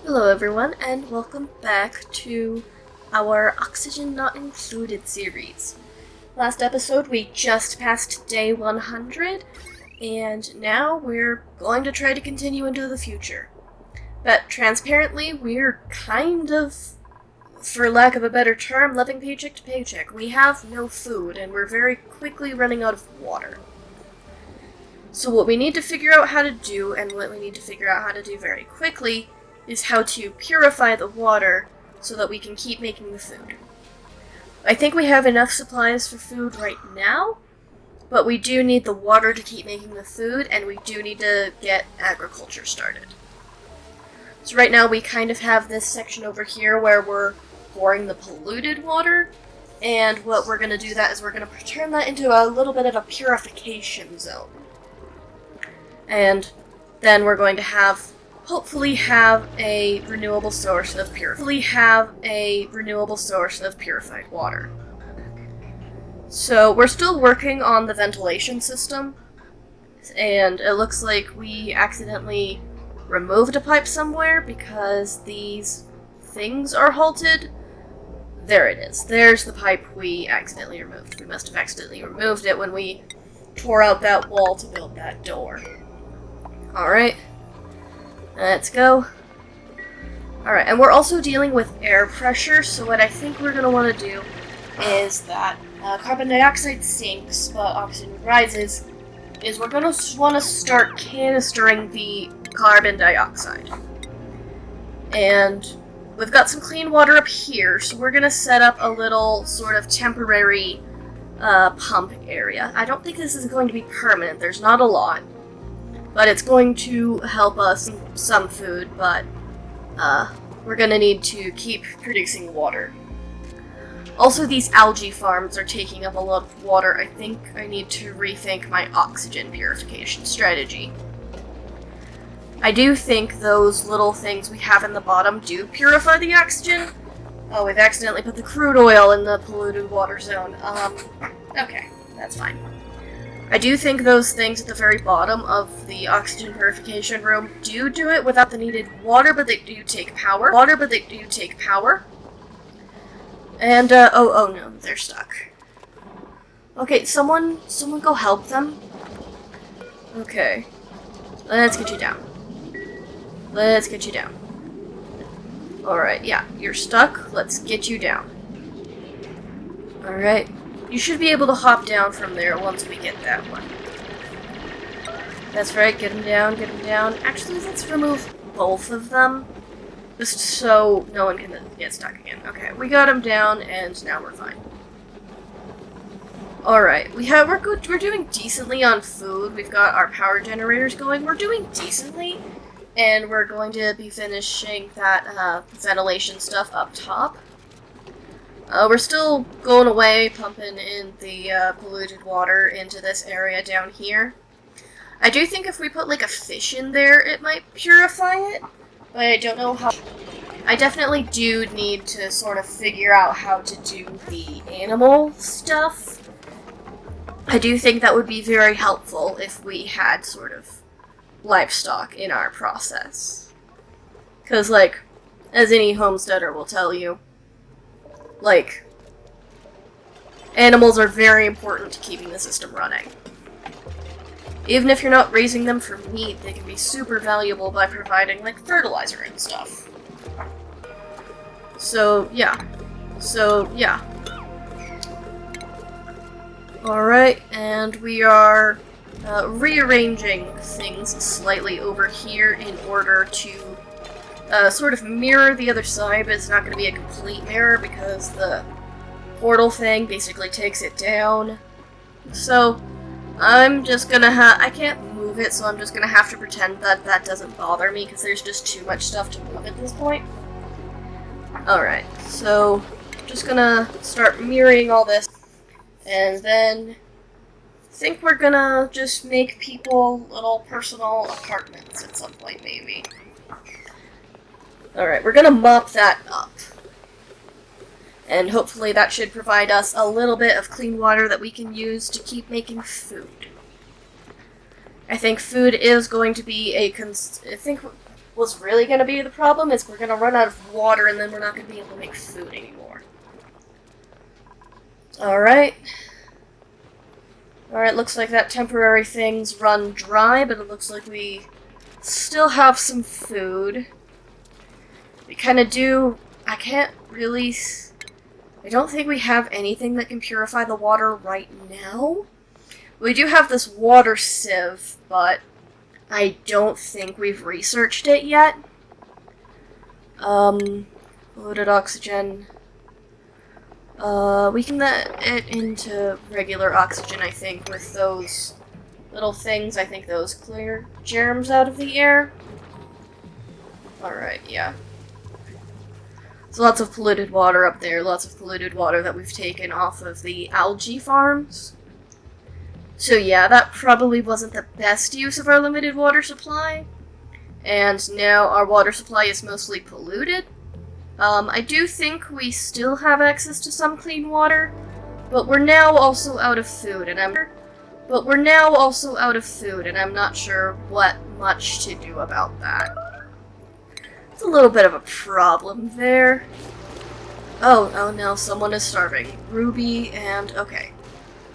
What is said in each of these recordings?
Hello everyone, and welcome back to our Oxygen Not Included series. Last episode we just passed day 100, and now we're going to try to continue into the future. But transparently, we're kind of, for lack of a better term, living paycheck to paycheck. We have no food, and we're very quickly running out of water. So what we need to figure out how to do, and what we need to figure out how to do very quickly, is how to purify the water so that we can keep making the food. I think we have enough supplies for food right now, but we do need the water to keep making the food, and we do need to get agriculture started. So right now we kind of have this section over here where we're pouring the polluted water, and what we're going to do that is we're going to turn that into a little bit of a purification zone. And then we're going to hopefully have a renewable source of purified water. So we're still working on the ventilation system, and it looks like we accidentally removed a pipe somewhere because these things are halted. There it is. There's the pipe we accidentally removed. We must have accidentally removed it when we tore out that wall to build that door. Alright. Let's go. Alright, and we're also dealing with air pressure, so what I think we're going to want to do is that carbon dioxide sinks, but oxygen rises, is we're going to want to start canistering the carbon dioxide. And we've got some clean water up here, so we're going to set up a little sort of temporary pump area. I don't think this is going to be permanent, there's not a lot. But it's going to help us some food, but we're going to need to keep producing water. Also, these algae farms are taking up a lot of water. I think I need to rethink my oxygen purification strategy. I do think those little things we have in the bottom do purify the oxygen. Oh, we've accidentally put the crude oil in the polluted water zone. Okay, that's fine. I do think those things at the very bottom of the oxygen purification room do it without the needed water, but they do take power. And, oh no, they're stuck. Okay, someone go help them. Okay. Let's get you down. Alright, yeah, you're stuck. Let's get you down. Alright. You should be able to hop down from there once we get that one. That's right, get him down. Actually, let's remove both of them, just so no one can get stuck again. Okay, we got him down, and now we're fine. Alright, we're good. We're doing decently on food. We've got our power generators going. We're doing decently, and we're going to be finishing that ventilation stuff up top. We're still going away, pumping in the polluted water into this area down here. I do think if we put like a fish in there, it might purify it, but I don't know how. I definitely do need to sort of figure out how to do the animal stuff. I do think that would be very helpful if we had sort of livestock in our process. Because, like, as any homesteader will tell you, like, animals are very important to keeping the system running. Even if you're not raising them for meat, they can be super valuable by providing, like, fertilizer and stuff. So, yeah. Alright, and we are rearranging things slightly over here in order to sort of mirror the other side, but it's not going to be a complete mirror because the portal thing basically takes it down. So, I'm just gonna I can't move it, so I'm just gonna have to pretend that that doesn't bother me because there's just too much stuff to move at this point. Alright, so I'm just gonna start mirroring all this, and then I think we're gonna just make people little personal apartments at some point, maybe. Alright, we're gonna mop that up. And hopefully that should provide us a little bit of clean water that we can use to keep making food. I think food is going to be what's really going to be the problem is we're going to run out of water and then we're not going to be able to make food anymore. Alright. Alright, looks like that temporary thing's run dry, but it looks like we still have some food. We kind of do... I can't really... I don't think we have anything that can purify the water right now. We do have this water sieve, but I don't think we've researched it yet. Polluted oxygen. We can let it into regular oxygen, I think, with those little things. I think those clear germs out of the air. Alright, yeah. So lots of polluted water up there, lots of polluted water that we've taken off of the algae farms. So yeah, that probably wasn't the best use of our limited water supply. And now our water supply is mostly polluted. I do think we still have access to some clean water, but we're now also out of food, and I'm not sure what much to do about that. It's a little bit of a problem there. Oh no, someone is starving. Ruby and... okay.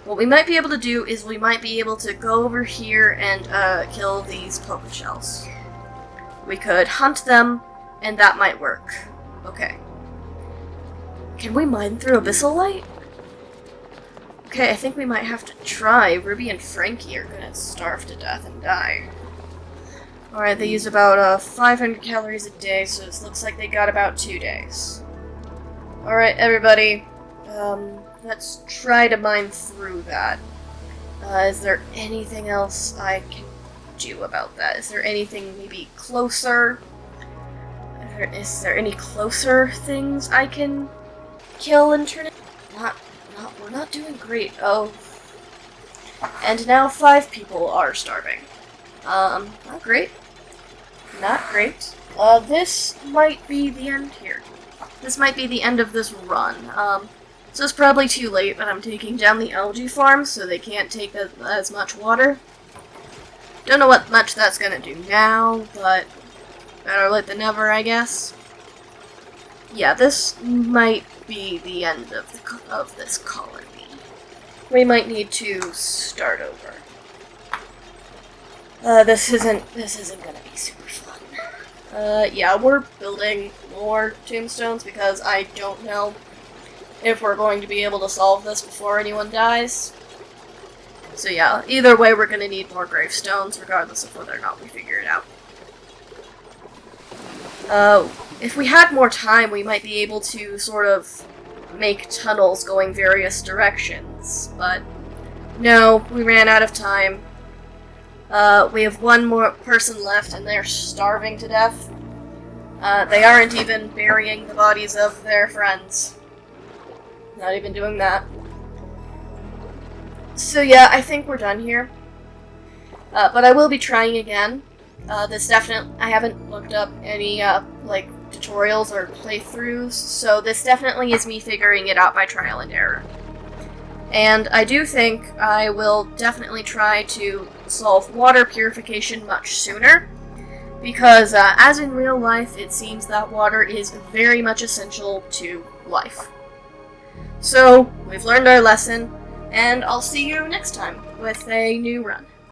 What we might be able to do is we might be able to go over here and kill these poke shells. We could hunt them, and that might work. Okay. Can we mine through Abyssal Light? Okay, I think we might have to try. Ruby and Frankie are gonna starve to death and die. Alright, they use about 500 calories a day, so it looks like they got about 2 days. Alright, everybody. Let's try to mine through that. Is there anything else I can do about that? Is there anything maybe closer? Is there any closer things I can kill and turn it? We're not doing great. Oh. And now 5 people are starving. Not great. Not great. This might be the end here. This might be the end of this run. So it's probably too late, but I'm taking down the algae farm so they can't take as much water. Don't know what much that's gonna do now, but better late than never, I guess. Yeah, this might be the end of this colony. We might need to start over. This isn't gonna be super fun. Yeah, we're building more tombstones because I don't know if we're going to be able to solve this before anyone dies. So yeah, either way we're gonna need more gravestones, regardless of whether or not we figure it out. If we had more time, we might be able to sort of make tunnels going various directions, but no, we ran out of time. We have one more person left, and they're starving to death. They aren't even burying the bodies of their friends. Not even doing that. So yeah, I think we're done here. But I will be trying again. I haven't looked up any, like, tutorials or playthroughs, so this definitely is me figuring it out by trial and error. And I do think I will definitely try to solve water purification much sooner, because as in real life, it seems that water is very much essential to life. So, we've learned our lesson, and I'll see you next time with a new run.